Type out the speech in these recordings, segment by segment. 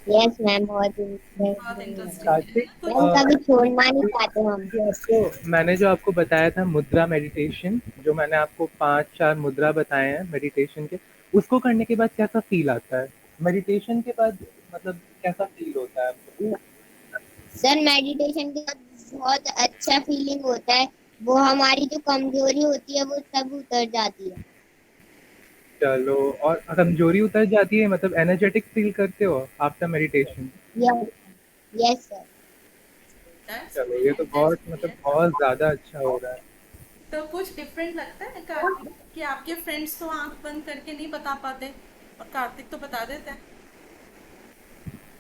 Yes ma'am, बहुत बहुत interesting है। इंटरेस्टिंग है कार्तिक, ना मैम कुछ। कभी छोड़ना नहीं चाहते हम। जो आपको मैंने जो आपको बताया था मुद्रा मेडिटेशन, जो मैंने आपको 5-4 मुद्रा बताए हैं मेडिटेशन के, उसको करने के बाद कैसा फ़ील आता है? मेडिटेशन के बाद मतलब कैसा फ़ील होता है आपको? सर मेडिटेशन के बाद बहुत अच्छा फीलिंग होता है। वो हमारी जो कमजोरी होती है वो सब उतर जाती है। चलो, और कमज़ोरी उतर जाती है मतलब एनर्जेटिक फ़ील करते हो after meditation? Yes. Yes sir. That's चलो, ये तो ग्रेट, दैट्स बहुत मतलब ग्रेट। बहुत ज़्यादा अच्छा हो रहा है। तो कुछ डिफरेंट लगता है कार्तिक, कि आपके फ्रेंड्स तो आंख बंद करके नहीं बता पाते और कार्तिक तो बता देते हैं,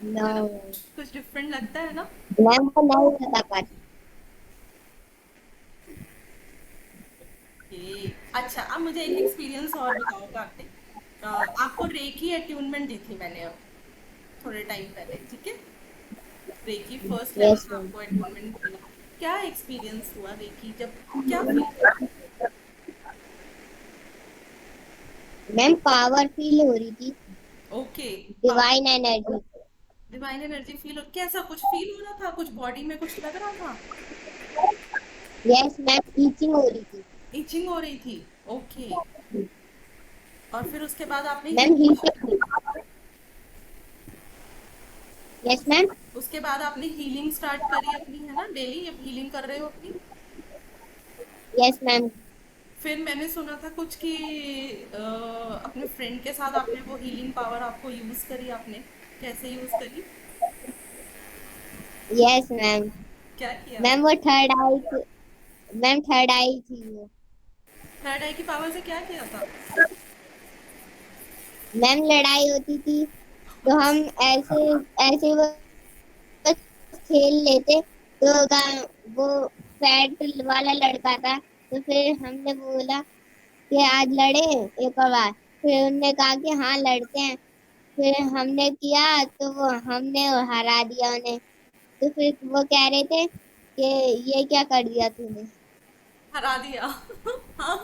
नो। है ना? कुछ डिफरेंट लगता है ना? मैम को नहीं बता पाती। अच्छा, अब मुझे एक एक्सपीरियंस और बताओ कार्तिक। आपको रेकी अट्यूनमेंट दी थी मैंने अब थोड़े टाइम पहले, ठीक है? रेकी फर्स्ट लेवल यस का मैम। आपको अट्यूनमेंट मिला। क्या एक्सपीरियंस हुआ रेकी जब, क्या फील करा? मैम पावर फील हो रही थी। Okay. Power, divine energy. Divine energy feel, और कैसा कुछ फील हो रहा था, कुछ बॉडी में कुछ लग रहा था? यस मैम, टीचिंग हो रही थी। इचिंग हो रही थी। ओके। और फिर उसके बाद आपने मैम हीलिंग हीटिंग स्टार्ट, थी। Yes ma'am. उसके बाद आपने हीलिंग स्टार्ट करी अपनी, है ना? डेली अब हीलिंग कर रहे हो अपनी। Yes ma'am. फिर मैंने सुना था कुछ कि अपने फ्रेंड के साथ आपने वो हीलिंग पावर आपको यूज करी, आपने कैसे यूज करी? Yes ma'am. क्या किया? मैम वो थर्ड आई थी। मैम थर्ड आई थी वो। थर्ड आई की पावर से क्या किया था? मैम लड़ाई होती थी तो हम ऐसे ऐसे बस खेल लेते तो वो फैट वाला लड़का था तो फिर हमने बोला कि आज लड़े एक और बार। फिर उनने कहा कि हाँ लड़ते हैं। फिर हमने किया तो वो हमने हरा दिया उन्हें। तो फिर वो कह रहे थे कि ये क्या कर दिया तूने। हरा दिया। हाँ,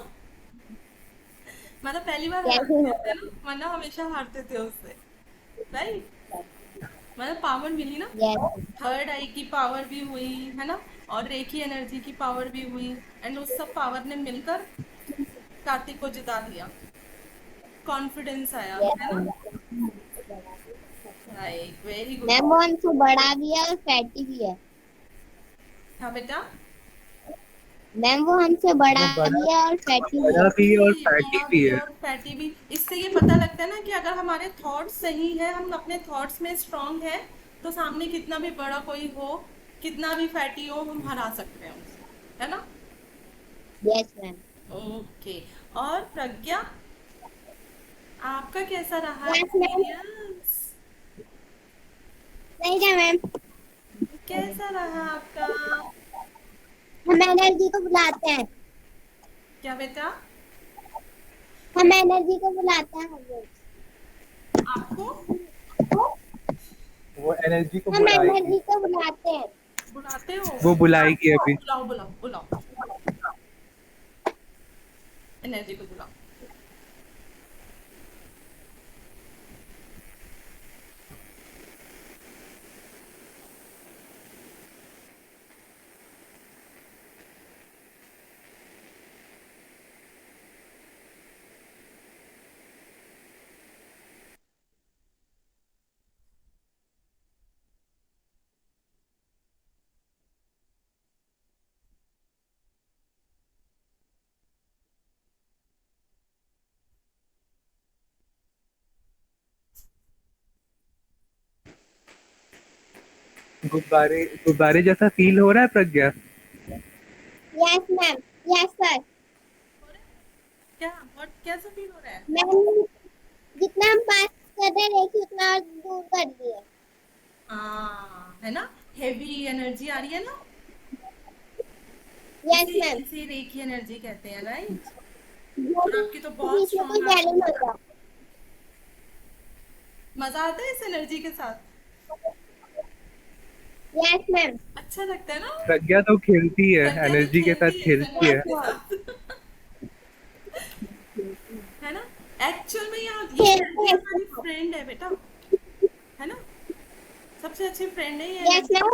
मतलब पहली बार हरा कैसे दिया होगा। था ना, वरना हमेशा हारते थे उससे, राइट? मतलब पावर मिली ना। यस। थर्ड आई की पावर भी हुई, है ना? और रेकी एनर्जी की पावर भी हुई, एंड उस सब पावर ने मिलकर कार्तिक को जिता दिया, कॉन्फिडेंस आया, है ना? Yes right, very good. Ma'am वो हमसे बड़ा भी है और फैटी भी है। हाँ बेटा। मैम वो हमसे बड़ा वो बड़ा भी है और फैटी भी बड़ा है। भी है और ओके, फैटी बड़ा भी भी है। और फैटी भी। इससे ये पता लगता है ना कि अगर हमारे थॉट्स सही है, हम अपने थॉट्स में स्ट्रांग है, तो सामने कितना भी बड़ा कोई हो, कितना भी फैटी हो, हम हरा सकते हैं उसे, है ना? Yes ma'am. ओके। और प्रज्ञा, आपका कैसा रहा यस मैम। एक्सपीरियंस? सही है मैम। कैसा रहा आपका? हम एनर्जी को बुलाते हैं। क्या बेटा? हम एनर्जी को बुलाते हैं हर रोज। आपको वो एनर्जी को हम बुलाएगी। एनर्जी को बुलाते हैं। बुलाते हो? वो बुलाएगी अभी। बुलाओ बुलाओ बुलाओ, एनर्जी को बुलाओ। गुब्बारे गुब्बारे जैसा फ़ील हो रहा है Pragya? Yes ma'am. Yes sir. हो रहा है? क्या, व्हाट, कैसा फील हो रहा है? मैम जितना हम पास कर रहे हैं रेखी उतना और दूर कर दिए। हाँ, है ना? हेवी एनर्जी आ रही है ना? यस इसे मैम। इसे रेकी एनर्जी कहते हैं, राइट? जो और भी आपकी तो बहुत बीच में कोई स्ट्रांग आ रही बैलेंस है। होता। मजा आता है इस एनर्जी के साथ? Yes ma'am. अच्छा लगता है ना? प्रज्ञा तो खेलती है, प्रज्ञा तो एनर्जी के साथ खेलती है इस खेलती एनर्जी है। के बहुत साथ। है ना? एक्चुअल में ये खेलते एनर्जी हैं इसके हमारी साथ। फ्रेंड है बेटा, है ना? सबसे अच्छी फ्रेंड है ये यस एनर्जी। मैम।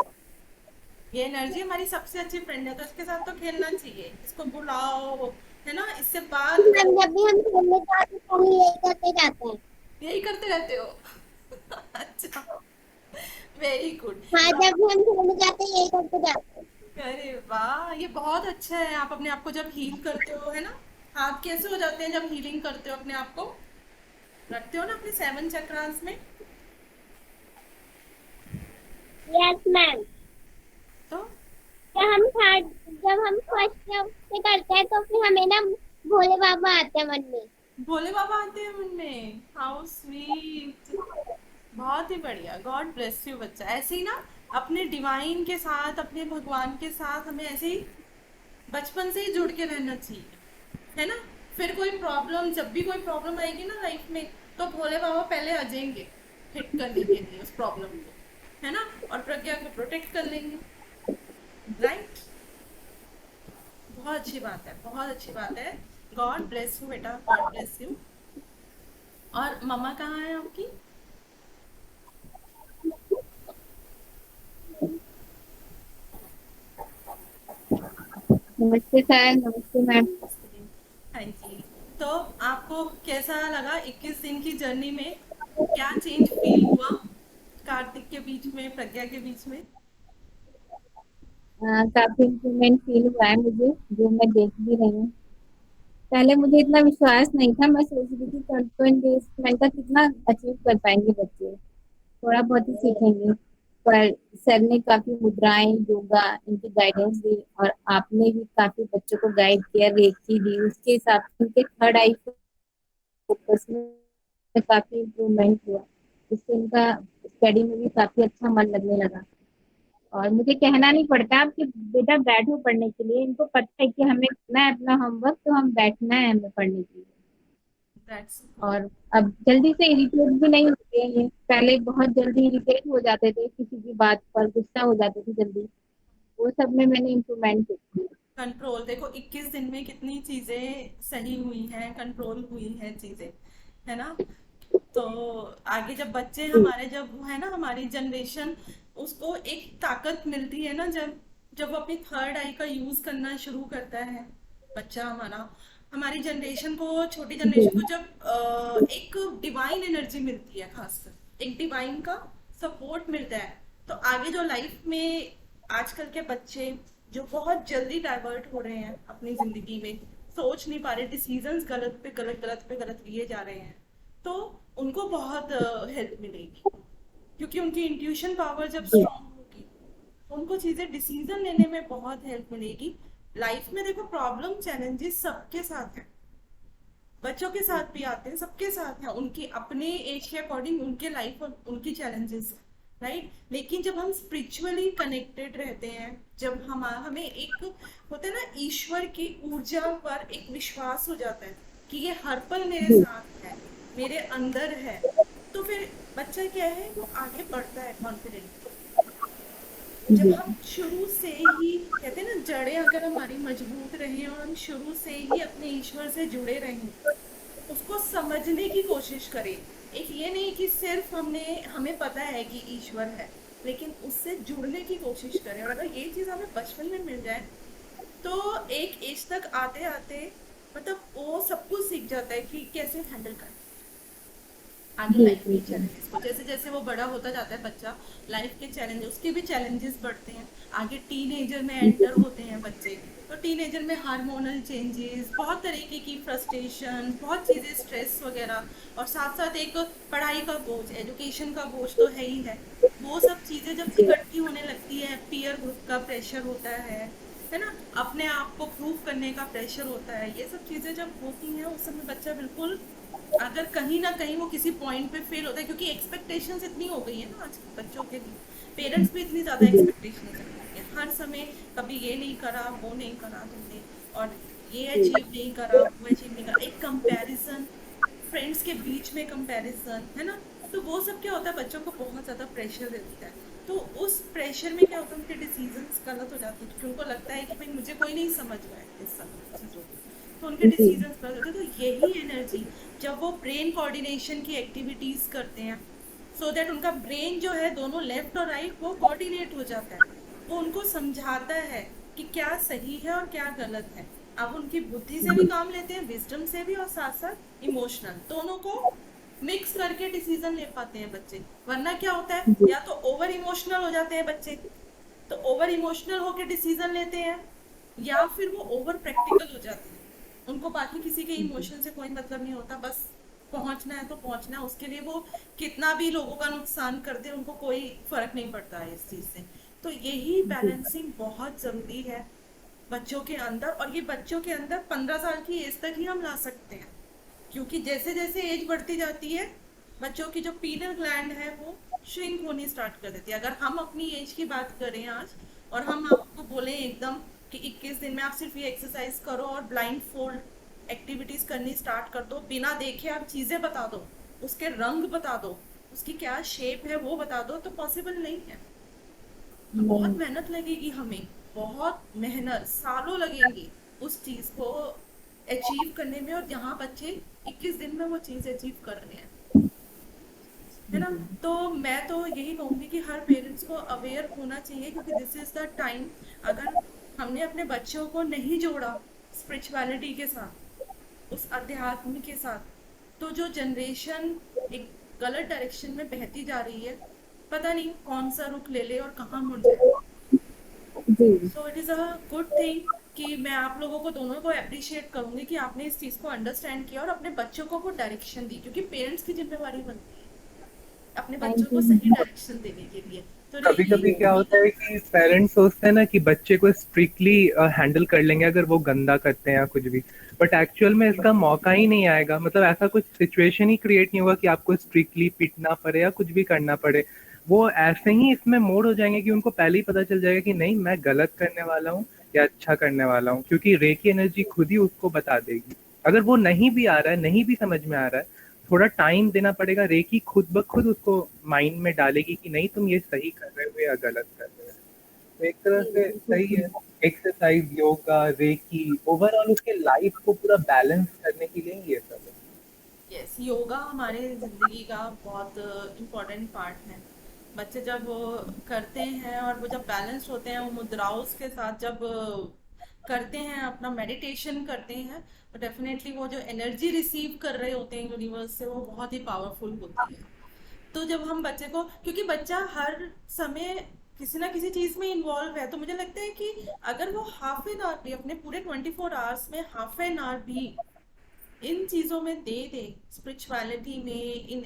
ये एनर्जी हमारी सबसे अच्छी फ्रेंड है, तो इसके साथ तो खेलना चाहिए, इसको बुलाओ, है ना, इससे बात मैम करो। जब भी हम खेलने जाते हैं तो हम यही करते जाते हैं। यही करते रहते हो? अच्छा, वेरी गुड। हाँ, तो जब भी हम खेलने जाते हैं यही करते जाते हैं। अरे वाह, ये बहुत अच्छा है। आप अपने आप को जब हील करते हो, है ना, हाथ कैसे हो जाते हैं जब हीलिंग करते हो अपने आप को, रखते हो ना अपने 7 चक्रास में। Yes ma'am. तो जब हम फर्स्ट से करते हैं तो फिर हमें ना भोले बाबा आते हैं मन में। भोले बाबा आते हैं मन में, हाउ स्वीट। बहुत ही बढ़िया, गॉड ब्लेस यू बच्चा। ऐसे ही ना अपने डिवाइन के साथ, अपने भगवान के साथ हमें ऐसे ही बचपन से ही जुड़ के रहना चाहिए, है ना। फिर कोई प्रॉब्लम, जब भी कोई प्रॉब्लम आएगी ना लाइफ में, तो भोले बाबा पहले आ जाएंगे हिट करने के लिए उस प्रॉब्लम को, है ना, और प्रज्ञा को प्रोटेक्ट कर लेंगे। राइट, बहुत अच्छी बात है, बहुत अच्छी बात है। गॉड ब्लेस यू बेटा, गॉड ब्लेस यू। और मम्मा कहाँ है आपकी? नमस्ते सर, नमस्ते मैम। हाँ जी। तो आपको कैसा लगा 21 दिन की जर्नी में? क्या चेंज फील हुआ कार्तिक के बीच में, प्रज्ञा के बीच में? काफी इम्प्रूवमेंट फील हुआ है मुझे, जो मैं देख भी रही हूँ। पहले मुझे इतना विश्वास नहीं था, मैं सोच रही थी 21 डेज मैंने कहा कितना अचीव कर पाएंगे बच्चे, थोड़ा बहुत ही सीखेंगे। पर सर ने काफी मुद्राएं, योगा, इनकी गाइडेंस दी, और आपने भी काफी बच्चों को गाइड किया, रेकी दी, उसके हिसाब से उनके थर्ड आई फोकस में काफी इम्प्रूवमेंट हुआ। इससे इनका स्टडी में भी काफी अच्छा मन लगने लगा। और मुझे कहना नहीं पड़ता अब कि बेटा बैठो पढ़ने के लिए, इनको पता है कि हमें करना है अपना होमवर्क, तो हम बैठना है हमें पढ़ने के लिए। दैट्स और अब जल्दी से इरिटेट भी नहीं होते हैं ये, पहले बहुत जल्दी इरिटेट हो जाते थे, किसी की बात पर गुस्सा हो जाते थे जल्दी। वो सब में मैंने इम्प्रूवमेंट देखी है। कंट्रोल। देखो 21 दिन में कितनी चीजें सही हुई हैं, कंट्रोल हुई हैं चीजें, है ना। तो आगे जब बच्चे जी। हमारे, जब वो है ना हमारी जनरेशन, उसको एक ताकत मिलती है ना, जब जब वो अपनी थर्ड आई का यूज करना शुरू करता है बच्चा हमारा, हमारी जनरेशन को, छोटी जनरेशन को, जी। जब एक डिवाइन एनर्जी मिलती है, खासकर एक डिवाइन का सपोर्ट मिलता है, तो आगे जो लाइफ में आजकल के बच्चे जो बहुत जल्दी डाइवर्ट हो रहे हैं अपनी जिंदगी में, सोच नहीं पा रहे, डिसीजंस गलत पे गलत, गलत पे गलत लिए जा रहे हैं, तो उनको बहुत हेल्प मिलेगी, क्योंकि उनकी इंट्यूशन पावर जब जी। स्ट्रांग होगी, उनको चीजें डिसीजन लेने में बहुत हेल्प मिलेगी। लाइफ में देखो प्रॉब्लम चैलेंजेस सबके साथ हैं, बच्चों के साथ भी आते हैं, सबके साथ हैं, उनकी अपने एज के अकॉर्डिंग उनके लाइफ और उनकी चैलेंजेस, राइट। लेकिन जब हम स्पिरिचुअली कनेक्टेड रहते हैं, जब हम हमें एक होता है ना ईश्वर की ऊर्जा पर एक विश्वास हो जाता है कि ये हर पल मेरे जी। साथ है, मेरे अंदर है, तो फिर बच्चा क्या है, वो आगे बढ़ता है कॉन्फिडेंट। जब जी। हम शुरू से ही, कहते हैं ना, जड़ें अगर हमारी मजबूत रही और हम शुरू से ही अपने ईश्वर से जुड़े रहें, उसको समझने की कोशिश करें। एक ये नहीं कि सिर्फ हमें पता है कि ईश्वर है, लेकिन उससे जुड़ने की कोशिश करें। और अगर ये चीज़ हमें बचपन में मिल जाए, तो एक एज तक आते आते मतलब वो सब कुछ सीख जाता है कि कैसे हैंडल करना आगे जी। लाइफ जी। के जी। चैलेंजेस को। जैसे जैसे वो बड़ा होता जाता है बच्चा, लाइफ के चैलेंज, उसके भी चैलेंजेस बढ़ते हैं। आगे टीनेजर में एंटर होते हैं बच्चे, तो टीनेजर में हार्मोनल चेंजेस, बहुत तरीके की फ्रस्ट्रेशन, बहुत चीज़ें, स्ट्रेस वगैरह, और साथ साथ एक पढ़ाई का बोझ, एजुकेशन का बोझ तो है ही है। वो सब चीज़ें जब जी। इकट्ठी होने लगती है, पीयर ग्रुप का प्रेशर होता है ना, अपने आप को प्रूव करने का प्रेशर होता है, ये सब चीज़ें जब होती हैं, उस समय बच्चा बिल्कुल, अगर कहीं ना कहीं वो किसी पॉइंट पे फेल होता है, क्योंकि एक्सपेक्टेशंस इतनी हो गई है ना आज के बच्चों के लिए, पेरेंट्स भी इतनी ज़्यादा जी। एक्सपेक्टेशंस रखते हैं हर समय, कभी ये नहीं करा, वो नहीं करा तुमने, और ये अचीव नहीं करा, वो अचीव नहीं करा, एक कंपैरिजन, फ्रेंड्स के बीच में कंपैरिजन, है ना। तो वो सब क्या होता है, बच्चों को बहुत ज़्यादा प्रेशर देता है। तो उस प्रेशर में क्या होता है, उनके डिसीजंस गलत हो जाते हैं, क्योंकि उनको लगता है कि भाई मुझे कोई नहीं समझ रहा है इस सब चीज़ों को, तो उनके जी। डिसीजंस गलत होते हैं। तो यही एनर्जी, जब वो ब्रेन कोऑर्डिनेशन की एक्टिविटीज़ करते हैं, सो दैट उनका ब्रेन जो है दोनों लेफ्ट और राइट वो कोऑर्डिनेट हो जाता है, वो उनको समझाता है कि क्या सही है और क्या गलत है। अब उनकी बुद्धि से भी काम लेते हैं, विजडम से भी, और साथ साथ इमोशनल, दोनों को मिक्स करके डिसीजन ले पाते हैं बच्चे। वरना क्या होता है, या तो ओवर इमोशनल हो जाते हैं बच्चे, तो ओवर इमोशनल होकर डिसीजन लेते हैं, या फिर वो ओवर प्रैक्टिकल हो जाते हैं, उनको बाकी किसी के इमोशन से कोई मतलब नहीं होता, बस पहुंचना है तो पहुंचना है, उसके लिए वो कितना भी लोगों का नुकसान कर दे उनको कोई फर्क नहीं पड़ता है इस चीज से। तो यही बैलेंसिंग बहुत जरूरी है बच्चों के अंदर, और ये बच्चों के अंदर 15 साल की एज तक ही हम ला सकते हैं, क्योंकि जैसे जैसे एज बढ़ती जाती है बच्चों की जो पीनल ग्लैंड है वो श्रिंक होनी स्टार्ट कर देती है। अगर हम अपनी एज की बात करें आज, और हम आपको बोले एकदम कि 21 दिन में आप सिर्फ ये एक्सरसाइज करो और ब्लाइंड फोल्ड एक्टिविटीज करनी स्टार्ट कर दो, बिना देखे आप चीजें बता दो, उसके रंग बता दो, उसकी क्या शेप है वो बता दो, तो पॉसिबल नहीं है। तो बहुत मेहनत लगेगी हमें, बहुत मेहनत, सालों लगेंगे उस चीज को अचीव करने में, और यहाँ बच्चे 21 दिन में वो चीज अचीव कर रहे हैं, है ना। तो मैं तो यही कहूंगी कि हर पेरेंट्स को अवेयर होना चाहिए, क्योंकि दिस इज द टाइम। अगर हमने अपने बच्चों को नहीं जोड़ा स्पिरिचुअलिटी के साथ, उस अध्यात्म के साथ, तो जो जनरेशन एक गलत डायरेक्शन में बहती जा रही है, पता नहीं कौन सा रुख ले ले और कहाँ मुड़ जाए। So it is a good thing कि मैं आप लोगों को दोनों को अप्रिशिएट करूंगी कि आपने इस चीज़ को अंडरस्टैंड किया और अपने बच्चों को वो डायरेक्शन दी, क्योंकि पेरेंट्स की जिम्मेवारी बनती है अपने बच्चों को सही डायरेक्शन देने के लिए। तो कभी कभी क्या होता है कि पेरेंट्स सोचते हैं ना कि बच्चे को स्ट्रिक्टली हैंडल कर लेंगे अगर वो गंदा करते हैं या कुछ भी, बट एक्चुअल में इसका मौका ही नहीं आएगा। मतलब ऐसा कुछ सिचुएशन ही क्रिएट नहीं होगा कि आपको स्ट्रिक्टली पीटना पड़े या कुछ भी करना पड़े। वो ऐसे ही इसमें मोड़ हो जाएंगे कि उनको पहले ही पता चल जाएगा कि नहीं, मैं गलत करने वाला हूँ या अच्छा करने वाला हूँ, क्योंकि रे की एनर्जी खुद ही उसको बता देगी। अगर वो नहीं भी आ रहा है, नहीं भी समझ में आ रहा है, थोड़ा टाइम देना पड़ेगा, रेकी खुद ब खुद उसको माइंड में डालेगी कि नहीं, तुम ये सही कर रहे हो या गलत कर रहे हो। तो एक तरह से सही है। एक्सरसाइज, योगा, रेकी, ओवरऑल उसके लाइफ को पूरा बैलेंस करने के लिए ये सब है। यस, योगा हमारे जिंदगी का बहुत इम्पोर्टेंट पार्ट है। बच्चे जब वो करते हैं और वो जब बैलेंस्ड होते हैं, वो मुद्राओं के साथ जब करते हैं, अपना मेडिटेशन करते हैं, तो डेफिनेटली वो जो एनर्जी रिसीव कर रहे होते हैं यूनिवर्स से, वो बहुत ही पावरफुल होती है। तो जब हम बच्चे को, क्योंकि बच्चा हर समय किसी ना किसी चीज में इन्वॉल्व है, तो मुझे लगता है कि अगर वो हाफ एन आवर भी अपने पूरे 24 आवर्स में हाफ एन आवर भी इन चीजों में दे दे, स्पिरिचुअलिटी में, इन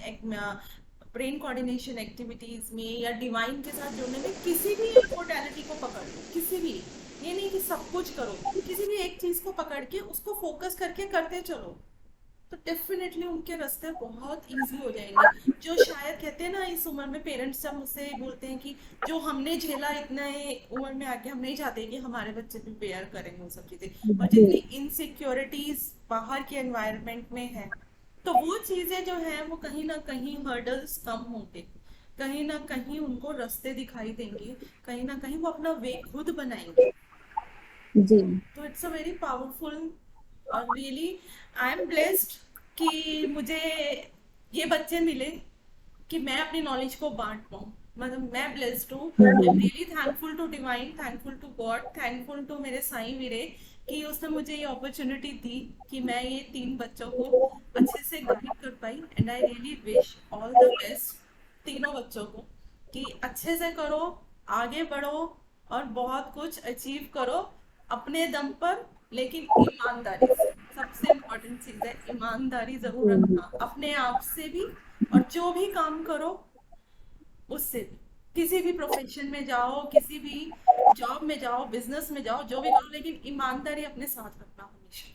ब्रेन कोऑर्डिनेशन एक्टिविटीज में, या डिवाइन के साथ जुड़ने में, किसी भी एक मोडालिटी को पकड़ लो, किसी भी, ये नहीं कि सब कुछ करो, किसी भी एक चीज को पकड़ के उसको फोकस करके करते चलो, तो डेफिनेटली उनके रास्ते बहुत इजी हो जाएंगे। जो शायद कहते हैं ना, इस उम्र में पेरेंट्स जब मुझसे बोलते हैं कि जो हमने झेला इतना उम्र में आके, हम नहीं चाहते कि हमारे बच्चे भी बेयर करें वो सब चीजें, और जितनी इनसिक्योरिटीज बाहर के एनवायरनमेंट में है, तो वो चीजें जो है वो कहीं ना कहीं हर्डल्स कम होंगे, कहीं ना कहीं उनको रास्ते दिखाई देंगे, कहीं ना कहीं वो अपना वे खुद बनाएंगे। तो इट्स अ वेरी पावरफुल, और रियली आई एम ब्लेस्ड कि मुझे ये बच्चे मिले कि मैं अपनी नॉलेज को बांट पाऊँ। मतलब मैं ब्लेस्ड हूँ, I am really thankful to divine, thankful to God, thankful to मेरे साईं वीरे कि उसने मुझे ये अपॉर्चुनिटी दी कि मैं ये 3 बच्चों को अच्छे से गाइड कर पाई। And I really wish all the best तीनों बच्चों को कि अच्छे से करो, आगे बढ़ो, और बहुत कुछ अचीव करो अपने दम पर, लेकिन ईमानदारी से। सबसे इम्पोर्टेंट चीज है ईमानदारी जरूर रखना, अपने आप से भी, और जो भी काम करो उससे भी। किसी भी प्रोफेशन में जाओ, किसी भी जॉब में जाओ, बिजनेस में जाओ, जो भी करो, लेकिन ईमानदारी अपने साथ रखना हमेशा।